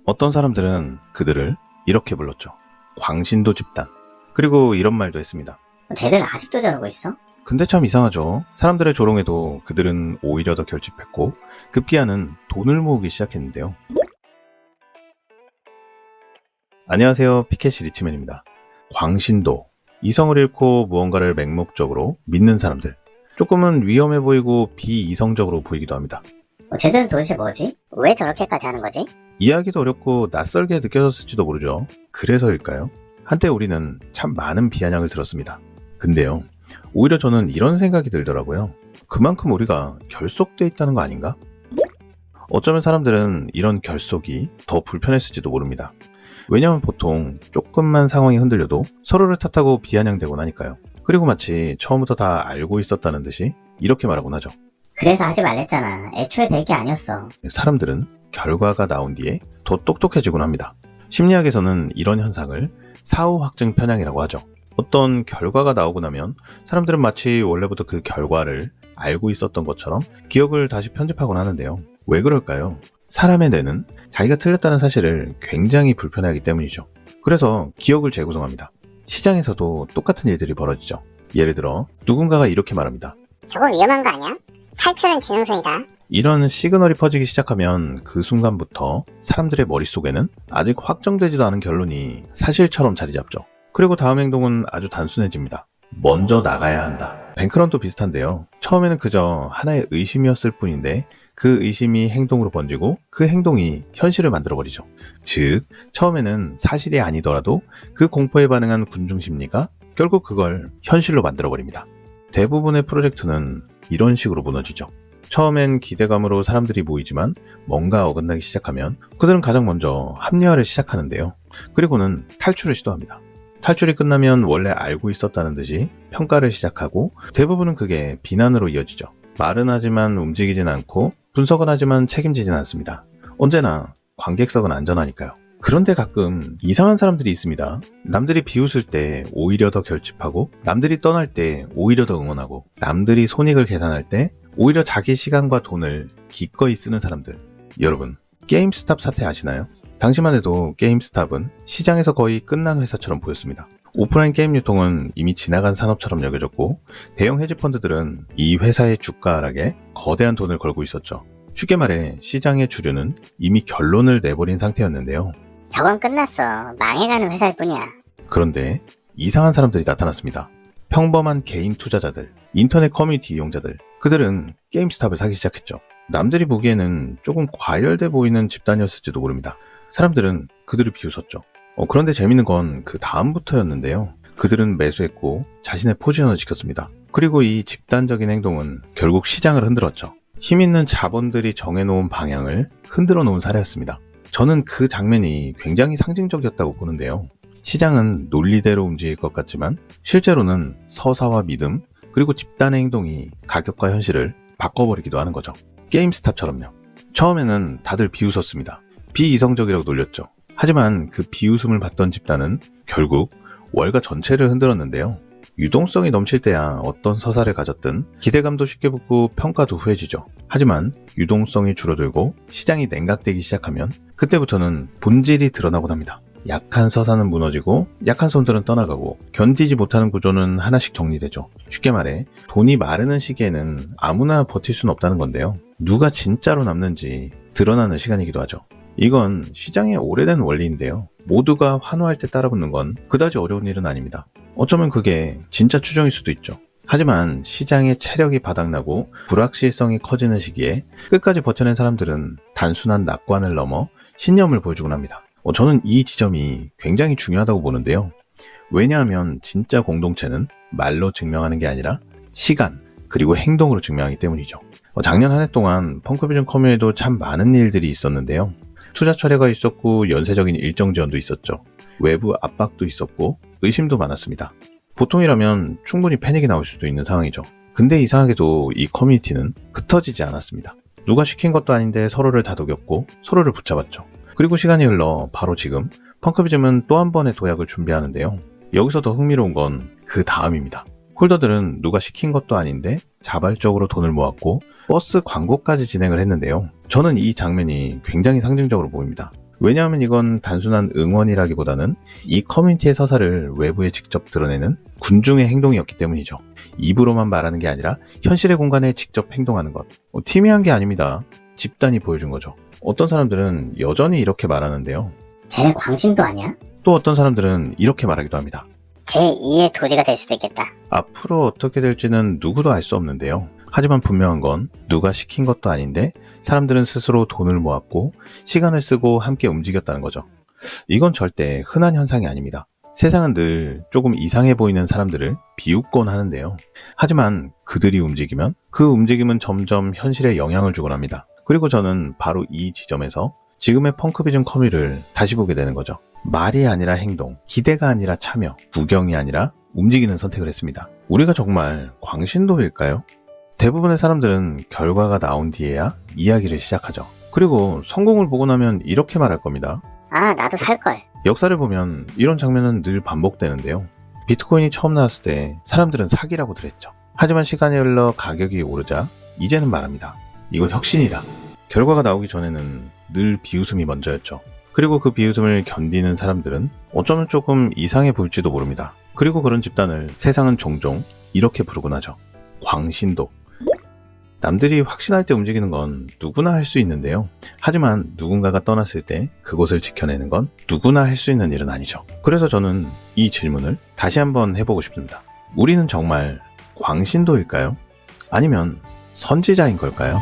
어떤 사람들은 그들을 이렇게 불렀죠. 광신도 집단. 그리고 이런 말도 했습니다. 쟤들 아직도 저러고 있어? 근데 참 이상하죠. 사람들의 조롱에도 그들은 오히려 더 결집했고 급기야는 돈을 모으기 시작했는데요. 안녕하세요. 피켓이 리치맨입니다. 광신도. 이성을 잃고 무언가를 맹목적으로 믿는 사람들. 조금은 위험해 보이고 비이성적으로 보이기도 합니다. 쟤들은 도대체 뭐지? 왜 저렇게까지 하는 거지? 이해하기도 어렵고 낯설게 느껴졌을지도 모르죠. 그래서일까요? 한때 우리는 참 많은 비아냥을 들었습니다. 근데요, 오히려 저는 이런 생각이 들더라고요. 그만큼 우리가 결속돼 있다는 거 아닌가? 어쩌면 사람들은 이런 결속이 더 불편했을지도 모릅니다. 왜냐하면 보통 조금만 상황이 흔들려도 서로를 탓하고 비아냥대곤 하니까요. 그리고 마치 처음부터 다 알고 있었다는 듯이 이렇게 말하곤 하죠. 그래서 하지 말랬잖아. 애초에 될 게 아니었어. 사람들은 결과가 나온 뒤에 더 똑똑해지곤 합니다. 심리학에서는 이런 현상을 사후확증 편향이라고 하죠. 어떤 결과가 나오고 나면 사람들은 마치 원래부터 그 결과를 알고 있었던 것처럼 기억을 다시 편집하곤 하는데요. 왜 그럴까요? 사람의 뇌는 자기가 틀렸다는 사실을 굉장히 불편해하기 때문이죠. 그래서 기억을 재구성합니다. 시장에서도 똑같은 일들이 벌어지죠. 예를 들어 누군가가 이렇게 말합니다. 저거 위험한 거 아니야? 탈출은 지능손이다. 이런 시그널이 퍼지기 시작하면 그 순간부터 사람들의 머릿속에는 아직 확정되지도 않은 결론이 사실처럼 자리 잡죠. 그리고 다음 행동은 아주 단순해집니다. 먼저 나가야 한다. 뱅크런도 비슷한데요. 처음에는 그저 하나의 의심이었을 뿐인데 그 의심이 행동으로 번지고 그 행동이 현실을 만들어버리죠. 즉, 처음에는 사실이 아니더라도 그 공포에 반응한 군중 심리가 결국 그걸 현실로 만들어버립니다. 대부분의 프로젝트는 이런 식으로 무너지죠. 처음엔 기대감으로 사람들이 모이지만 뭔가 어긋나기 시작하면 그들은 가장 먼저 합리화를 시작하는데요. 그리고는 탈출을 시도합니다. 탈출이 끝나면 원래 알고 있었다는 듯이 평가를 시작하고 대부분은 그게 비난으로 이어지죠. 말은 하지만 움직이진 않고 분석은 하지만 책임지진 않습니다. 언제나 관객석은 안전하니까요. 그런데 가끔 이상한 사람들이 있습니다. 남들이 비웃을 때 오히려 더 결집하고 남들이 떠날 때 오히려 더 응원하고 남들이 손익을 계산할 때 오히려 자기 시간과 돈을 기꺼이 쓰는 사람들. 여러분, 게임스탑 사태 아시나요? 당시만 해도 게임스탑은 시장에서 거의 끝난 회사처럼 보였습니다. 오프라인 게임 유통은 이미 지나간 산업처럼 여겨졌고 대형 헤지펀드들은 이 회사의 주가 하락에 거대한 돈을 걸고 있었죠. 쉽게 말해 시장의 주류는 이미 결론을 내버린 상태였는데요. 저건 끝났어. 망해가는 회사일 뿐이야. 그런데 이상한 사람들이 나타났습니다. 평범한 개인 투자자들, 인터넷 커뮤니티 이용자들, 그들은 게임스탑을 사기 시작했죠. 남들이 보기에는 조금 과열돼 보이는 집단이었을지도 모릅니다. 사람들은 그들을 비웃었죠. 그런데 재밌는 건 그 다음부터였는데요. 그들은 매수했고 자신의 포지션을 지켰습니다. 그리고 이 집단적인 행동은 결국 시장을 흔들었죠. 힘 있는 자본들이 정해놓은 방향을 흔들어 놓은 사례였습니다. 저는 그 장면이 굉장히 상징적이었다고 보는데요. 시장은 논리대로 움직일 것 같지만 실제로는 서사와 믿음 그리고 집단의 행동이 가격과 현실을 바꿔버리기도 하는 거죠. 게임스탑처럼요. 처음에는 다들 비웃었습니다. 비이성적이라고 놀렸죠. 하지만 그 비웃음을 받던 집단은 결국 월가 전체를 흔들었는데요. 유동성이 넘칠 때야 어떤 서사를 가졌든 기대감도 쉽게 붙고 평가도 후해지죠. 하지만 유동성이 줄어들고 시장이 냉각되기 시작하면 그때부터는 본질이 드러나곤 합니다. 약한 서사는 무너지고 약한 손들은 떠나가고 견디지 못하는 구조는 하나씩 정리되죠. 쉽게 말해 돈이 마르는 시기에는 아무나 버틸 수는 없다는 건데요. 누가 진짜로 남는지 드러나는 시간이기도 하죠. 이건 시장의 오래된 원리인데요. 모두가 환호할 때 따라붙는 건 그다지 어려운 일은 아닙니다. 어쩌면 그게 진짜 추정일 수도 있죠. 하지만 시장의 체력이 바닥나고 불확실성이 커지는 시기에 끝까지 버텨낸 사람들은 단순한 낙관을 넘어 신념을 보여주곤 합니다. 저는 이 지점이 굉장히 중요하다고 보는데요. 왜냐하면 진짜 공동체는 말로 증명하는 게 아니라 시간 그리고 행동으로 증명하기 때문이죠. 작년 한 해 동안 펑크비전 커뮤에도 참 많은 일들이 있었는데요. 투자 철회가 있었고 연쇄적인 일정 지원도 있었죠. 외부 압박도 있었고 의심도 많았습니다. 보통이라면 충분히 패닉이 나올 수도 있는 상황이죠. 근데 이상하게도 이 커뮤니티는 흩어지지 않았습니다. 누가 시킨 것도 아닌데 서로를 다독였고 서로를 붙잡았죠. 그리고 시간이 흘러 바로 지금 펑크비즘은 또 한 번의 도약을 준비하는데요. 여기서 더 흥미로운 건 그 다음입니다. 홀더들은 누가 시킨 것도 아닌데 자발적으로 돈을 모았고 버스 광고까지 진행을 했는데요. 저는 이 장면이 굉장히 상징적으로 보입니다. 왜냐하면 이건 단순한 응원이라기보다는 이 커뮤니티의 서사를 외부에 직접 드러내는 군중의 행동이었기 때문이죠. 입으로만 말하는 게 아니라 현실의 공간에 직접 행동하는 것. 팀이 한 게 아닙니다. 집단이 보여준 거죠. 어떤 사람들은 여전히 이렇게 말하는데요. 쟤네 광신도 아니야? 또 어떤 사람들은 이렇게 말하기도 합니다. 제2의 도지가 될 수도 있겠다. 앞으로 어떻게 될지는 누구도 알 수 없는데요. 하지만 분명한 건 누가 시킨 것도 아닌데 사람들은 스스로 돈을 모았고 시간을 쓰고 함께 움직였다는 거죠. 이건 절대 흔한 현상이 아닙니다. 세상은 늘 조금 이상해 보이는 사람들을 비웃곤 하는데요. 하지만 그들이 움직이면 그 움직임은 점점 현실에 영향을 주곤 합니다. 그리고 저는 바로 이 지점에서 지금의 펑크비즘 커뮤를 다시 보게 되는 거죠. 말이 아니라 행동, 기대가 아니라 참여, 구경이 아니라 움직이는 선택을 했습니다. 우리가 정말 광신도일까요? 대부분의 사람들은 결과가 나온 뒤에야 이야기를 시작하죠. 그리고 성공을 보고 나면 이렇게 말할 겁니다. 아, 나도 살걸. 역사를 보면 이런 장면은 늘 반복되는데요. 비트코인이 처음 나왔을 때 사람들은 사기라고들 했죠. 하지만 시간이 흘러 가격이 오르자 이제는 말합니다. 이건 혁신이다. 결과가 나오기 전에는 늘 비웃음이 먼저였죠. 그리고 그 비웃음을 견디는 사람들은 어쩌면 조금 이상해 보일지도 모릅니다. 그리고 그런 집단을 세상은 종종 이렇게 부르곤 하죠. 광신도. 남들이 확신할 때 움직이는 건 누구나 할 수 있는데요. 하지만 누군가가 떠났을 때 그곳을 지켜내는 건 누구나 할 수 있는 일은 아니죠. 그래서 저는 이 질문을 다시 한번 해보고 싶습니다. 우리는 정말 광신도일까요? 아니면 선지자인 걸까요?